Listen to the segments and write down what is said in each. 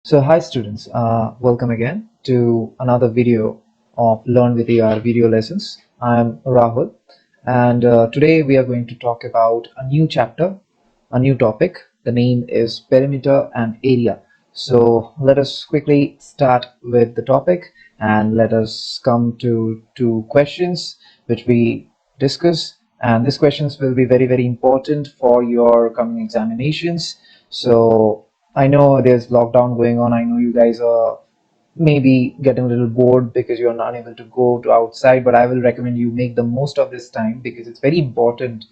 So hi students, welcome again to another video of Learn with AR video lessons. I'm Rahul, and today we are going to talk about a new chapter, a new topic. The name is perimeter and area. So let us quickly start with the topic and let us come to two questions which we discuss. And these questions will be very important for your coming examinations. So I know there's lockdown going on. I know you guys are maybe getting a little bored because you're not able to go to outside, but I will recommend you make the most of this time because it's very important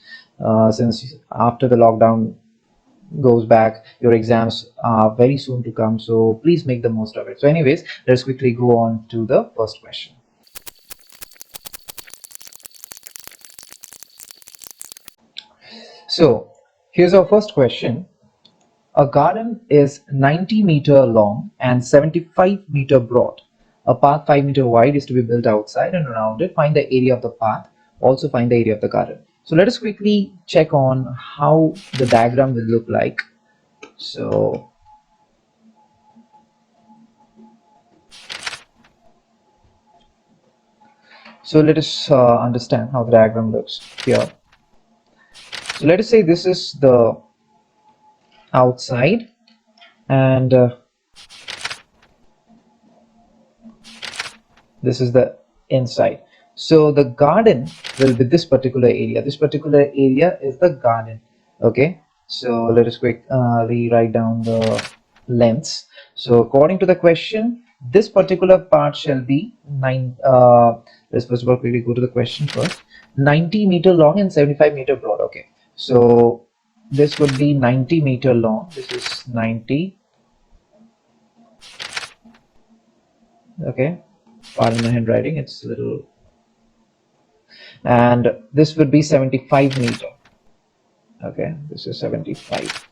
since after the lockdown goes back, your exams are very soon to come. So please make the most of it. So anyways, let's quickly go on to the first question. So here's our first question. A garden is 90-meter long and 75-meter broad. A path 5-meter wide is to be built outside and around it. Find the area of the path. Also find the area of the garden. So let us quickly check on how the diagram will look like. So let us understand how the diagram looks here. So let us say this is the outside and this is the inside. So the garden will be this particular area. This particular area is the garden. Okay, so let us quickly write down the lengths. So according to the question, this particular part shall be let's first of all quickly go to the question first. 90-meter long and 75-meter broad. Okay, so this would be 90-meter long. This is 90. Okay, pardon my handwriting, it's a little. And this would be 75-meter. Okay, this is 75.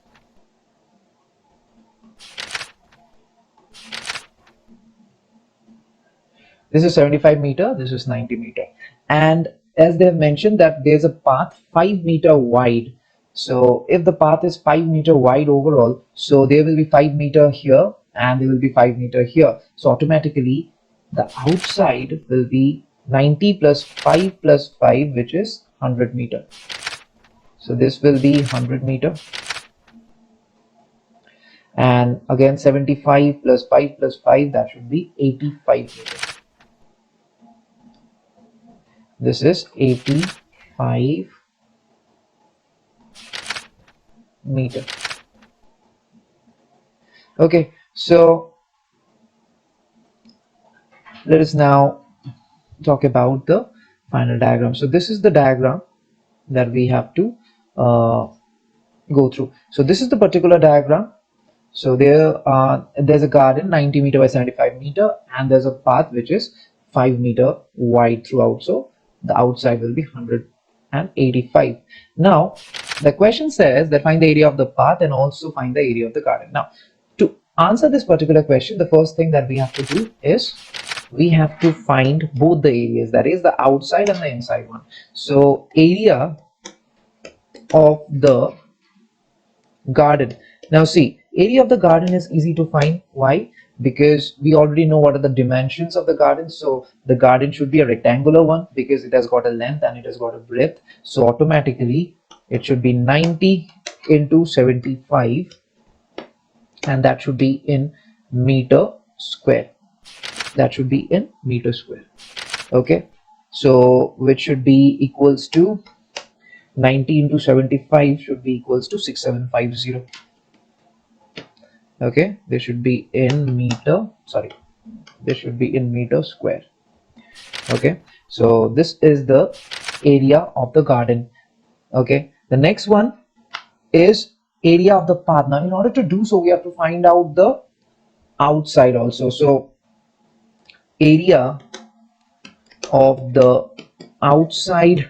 This is 75-meter, this is 90-meter. And as they have mentioned that there's a path 5-meter wide. So if the path is 5-meter wide overall, so there will be 5-meter here and there will be 5-meter here. So automatically the outside will be 90 plus 5 plus 5, which is 100-meter. So this will be 100-meter. And again 75 plus 5 plus 5, that should be 85 meters. This is 85 meter. Okay, so let us now talk about the final diagram. So this is the diagram that we have to go through. So this is the particular diagram. So there's a garden 90 meter by 75 meter and there's a path which is 5 meter wide throughout. So the outside will be 185. Now the question says that find the area of the path and also find the area of the garden. Now to answer this particular question, the first thing that we have to do is we have to find both the areas, that is the outside and the inside one. So area of the garden. Now see, area of the garden is easy to find. Why? Because we already know what are the dimensions of the garden. So the garden should be a rectangular one because it has got a length and it has got a breadth. So automatically it should be 90 into 75 and that should be in meter square. That should be in meter square. Okay, so which should be equals to 90 into 75 should be equals to 6750. Okay, this should be in meter, sorry, this should be in meter square. Okay, so this is the area of the garden. Okay, the next one is area of the path. Now in order to do so we have to find out the outside also. So area of the outside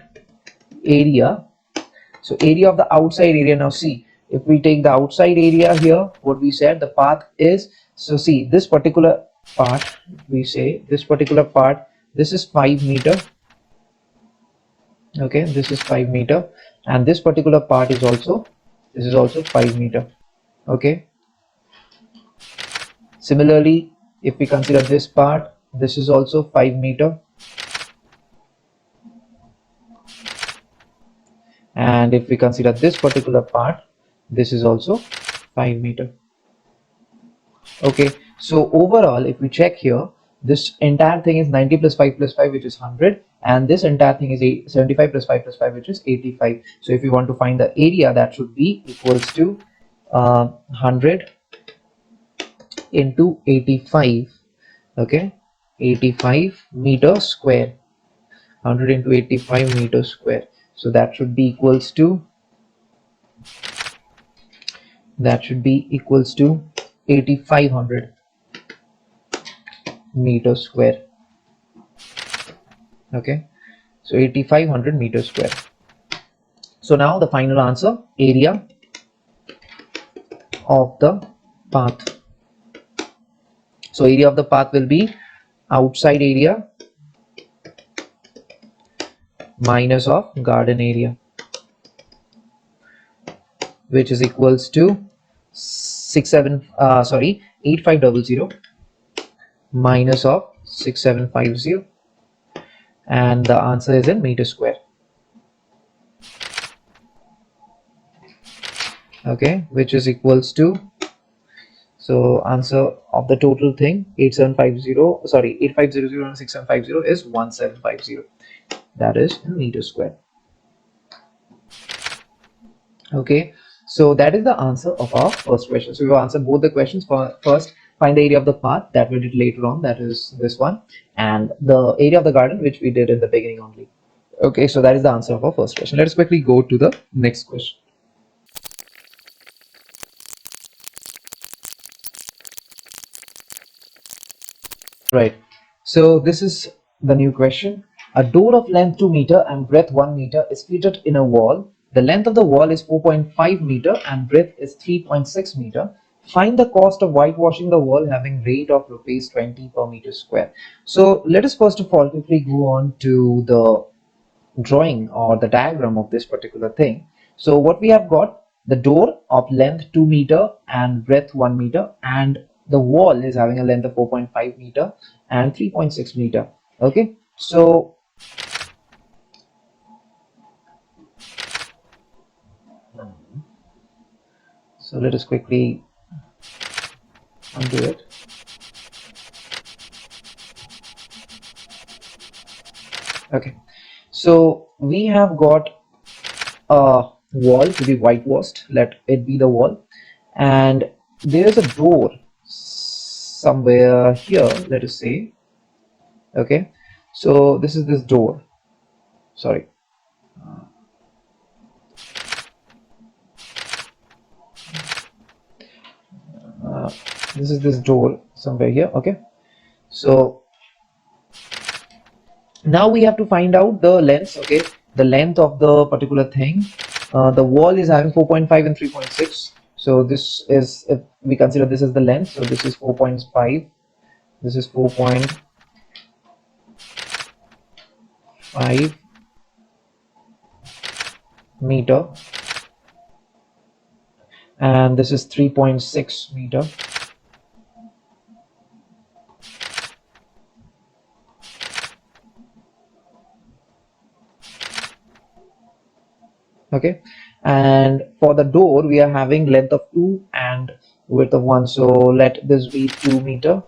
area. So area of the outside area. Now see, if we take the outside area here, what we said the path is, so see this particular part, we say this particular part, this is 5 meter. Okay, this is 5 meter and this particular part is also, this is also 5 meter. Okay, Similarly, if we consider this part, this is also 5 meter, and if we consider this particular part, this is also 5 meter. Okay, so overall if we check here, this entire thing is 90 plus 5 plus 5, which is 100, and this entire thing is 75 plus 5 plus 5, which is 85. So if you want to find the area, that should be equals to 100 into 85. Okay, 85 meter square, 100 into 85 meters square. So that should be equals to 8500 meters square. Okay, so 8500 meters square. So now the final answer, area of the path. So area of the path will be outside area minus of garden area, which is equals to 8500 minus of 6750, and the answer is in meter square. Okay, which is equals to, so answer of the total thing 8500 and 6750 is 1750. That is in meter square. Okay, so that is the answer of our first question. So we will answer both the questions. For first, find the area of the path, that we did later on, that is this one, and the area of the garden, which we did in the beginning only. Okay, so that is the answer of our first question. Let us quickly go to the next question. Right, so this is the new question. A door of length 2 meter and breadth 1 meter is fitted in a wall. The length of the wall is 4.5 meter and breadth is 3.6 meter. Find the cost of whitewashing the wall having rate of rupees 20 per meter square. So let us first of all quickly go on to the drawing or the diagram of this particular thing. So what we have got, the door of length 2 meter and breadth 1 meter, and the wall is having a length of 4.5 meter and 3.6 meter. Okay, so let us quickly undo it. Okay, so we have got a wall to be whitewashed, let it be the wall, and there's a door somewhere here, let us say. Okay, so this is this door, sorry, uh, this is this door somewhere here. Okay, so now we have to find out the length. Okay, the length of the particular thing. The wall is having 4.5 and 3.6, so this is, if we consider this as the length, so this is 4.5, this is 4.5 meter, and this is 3.6 meter. Okay, and for the door we are having length of 2 and width of 1, so let this be 2 meter.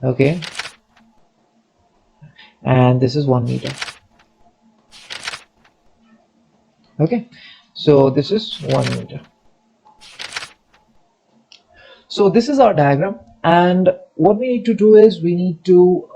Okay, and this is 1 meter. Okay, so this is 1 meter. So this is our diagram, and what we need to do is we need to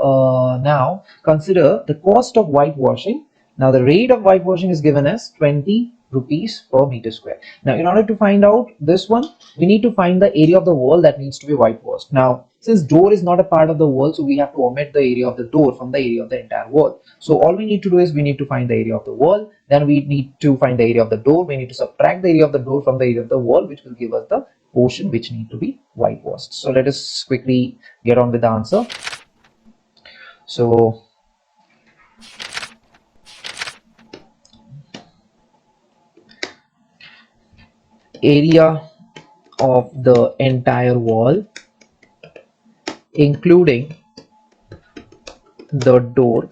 now consider the cost of whitewashing. Now the rate of whitewashing is given as 20 rupees per meter square. Now in order to find out this one, we need to find the area of the wall that needs to be whitewashed. Now since door is not a part of the wall, so we have to omit the area of the door from the area of the entire wall. So all we need to do is we need to find the area of the wall, then we need to find the area of the door, we need to subtract the area of the door from the area of the wall, which will give us the portion which need to be whitewashed. So let us quickly get on with the answer. So area of the entire wall including the door.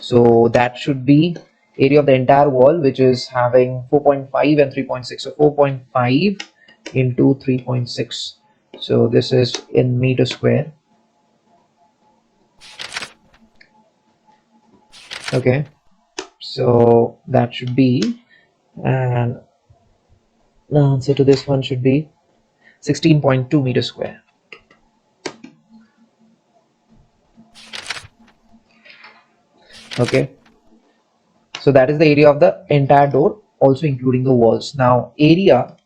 So that should be area of the entire wall, which is having 4.5 and 3.6. So 4.5 into 3.6. So this is in meter square. Okay, so that should be, and the answer to this one should be 16.2 meter square. Okay, so that is the area of the entire door, also including the walls. Now area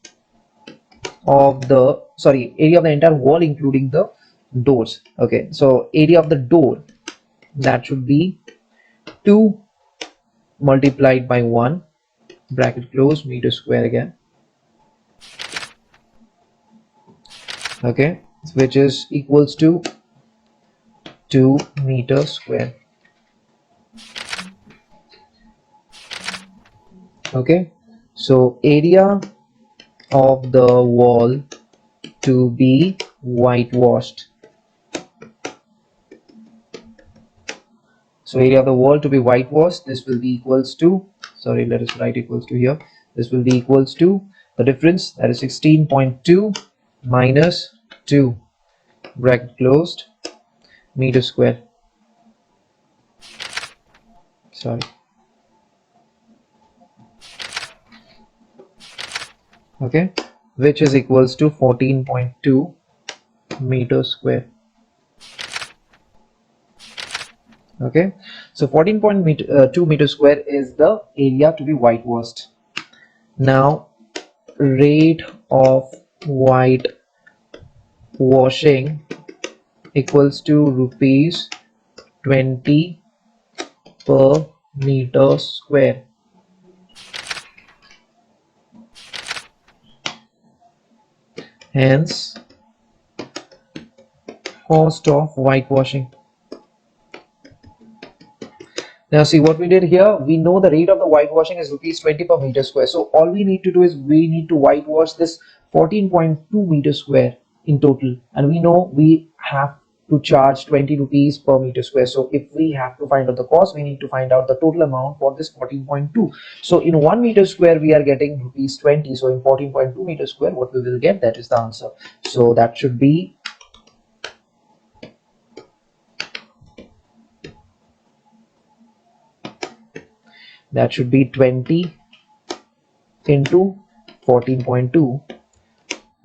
of the entire wall including the doors. Okay, so area of the door, that should be 2 multiplied by 1, bracket close, meter square again. Okay, which is equals to 2 meter square. Okay, so area of the wall to be whitewashed. So area of the wall to be whitewashed, this will be equals to, sorry, let us write equals to here. This will be equals to the difference, that is 16.2 minus 2, bracket closed, meter square. Sorry. Okay, which is equals to 14.2 meters square. Okay, so 14.2 meters square is the area to be whitewashed. Now rate of white washing equals to rupees 20 per meter square. Hence cost of whitewashing. Now see what we did here, we know the rate of the whitewashing is rupees 20 per meter square. So all we need to do is we need to whitewash this 14.2 meter square in total, and we know we have to charge 20 rupees per meter square. So if we have to find out the cost, we need to find out the total amount for this 14.2. So in 1 meter square we are getting rupees 20. So in 14.2 meter square, what we will get, that is the answer. So that should be that should be 20 into 14.2.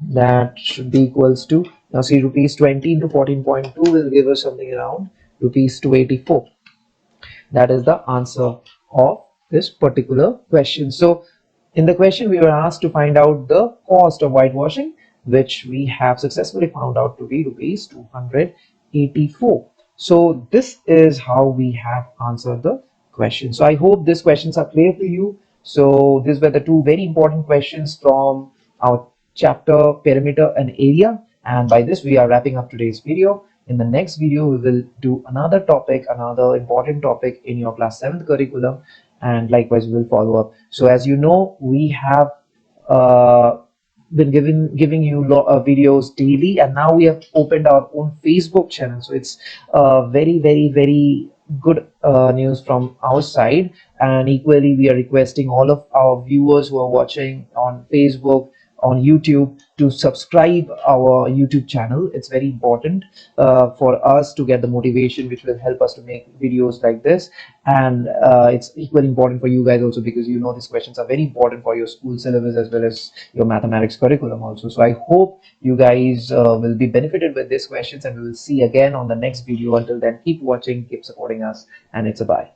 That should be equals to, now see, rupees 20 into 14.2 will give us something around rupees 284. That is the answer of this particular question. So in the question we were asked to find out the cost of whitewashing, which we have successfully found out to be rupees 284. So this is how we have answered the question. So I hope these questions are clear to you. So these were the two very important questions from our chapter perimeter and area, and by this we are wrapping up today's video. In the next video we will do another topic, another important topic in your class 7th curriculum, and likewise we will follow up. So as you know, we have been giving you videos daily, and now we have opened our own Facebook channel. So it's very good news from our side, and equally we are requesting all of our viewers who are watching on Facebook, on YouTube, to subscribe our YouTube channel. It's very important for us to get the motivation which will help us to make videos like this, and it's equally important for you guys also, because you know these questions are very important for your school syllabus as well as your mathematics curriculum also. So I hope you guys will be benefited with these questions, and we will see again on the next video. Until then, keep watching, keep supporting us, and it's a bye.